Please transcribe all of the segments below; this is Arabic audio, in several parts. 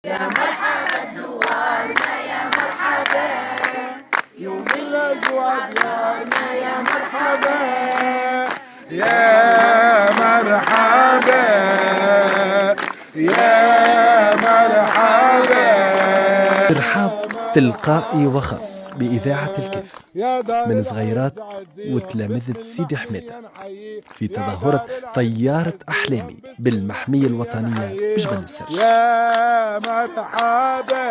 يا مرحبا زوارنا يا مرحبا، يوم الأجواء ديارنا يا مرحبا، يا مرحبا يا مرحبا. ترحاب تلقائي وخاص بإذاعة الكيف من صغيرات وتلامذة سيدي حميدة في تظاهرة طيارة أحلامي بالمحمية الوطنية بجبل السرج. يا مرحبا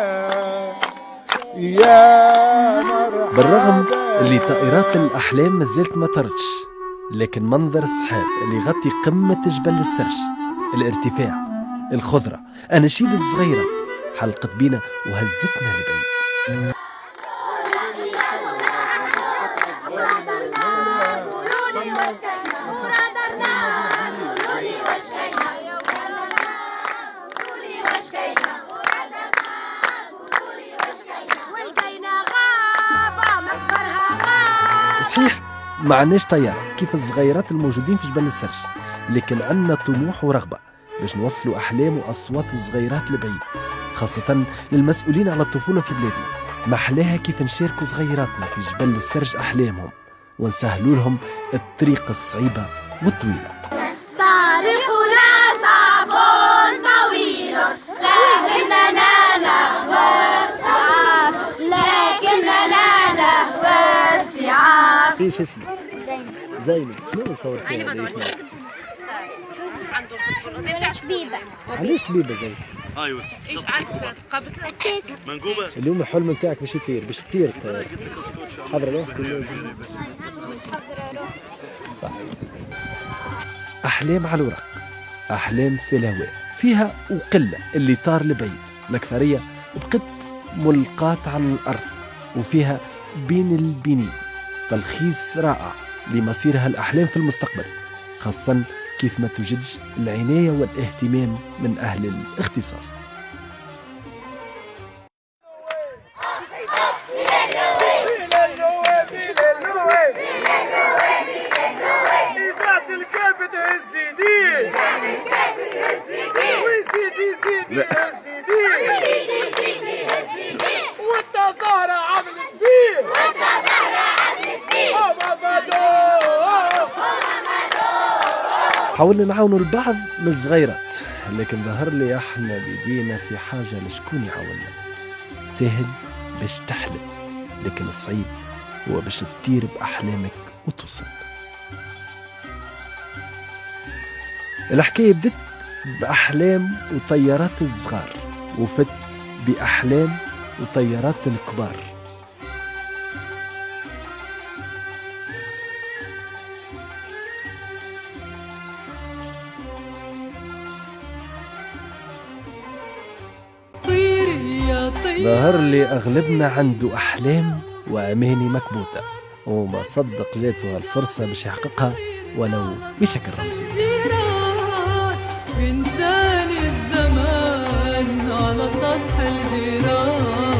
يا مرحبا. بالرغم اللي طائرات الأحلام مازالت ما طرتش، لكن منظر السحاب اللي يغطي قمة جبل السرج، الارتفاع، الخضرة، أناشيد الصغيرات حلقت بينا وهزتنا لبعيد. صحيح ما عناش طيارة كيف الصغيرات الموجودين في جبل السرج، لكن عنا طموح ورغبة باش نوصلوا أحلام وأصوات الصغيرات لبعيد، خاصة للمسؤولين على الطفولة في بلادنا. ما أحلاها كيف نشاركوا صغيراتنا في جبل السرج أحلامهم ونسهلوا لهم الطريق الصعيبة والطويلة. طريقنا صعب طويل لكننا نهوى الصعاب، لكننا نهوى الصعاب. ايش اسمك؟ زينب. شنو نصور فيها؟ ليش عنده بتاع شبيبة. علاش طبيبة زينب؟ ايوه ايش عندك قبضتك؟ منقوبه. اليوم الحلم نتاعك باش يطير، باش تطير حضر له. صح. أحلام على الورق، أحلام في الهواء، فيها وقلة اللي طار لبعيد، الأكثرية بقت ملقاة على الأرض، وفيها بين البنين تلخيص رائع لمصيرها الأحلام في المستقبل، خاصة كيف ما توجدش العناية والاهتمام من أهل الاختصاص. حاولنا نعاونوا البعض من الصغيرات، لكن ظهر لي احنا بدينا في حاجة لشكون يعاوننا. سهل باش تحلم، لكن الصعيب هو باش تطير بأحلامك وتوصل. الحكاية بدت بأحلام وطيارات الصغار، وفت بأحلام وطيارات الكبار. ظهر لي أغلبنا عنده أحلام وأماني مكبوتة، وما صدق جاته الفرصة باش يحققها ولو بشكل رمزي. بإنسان الزمان على سطح الجيران.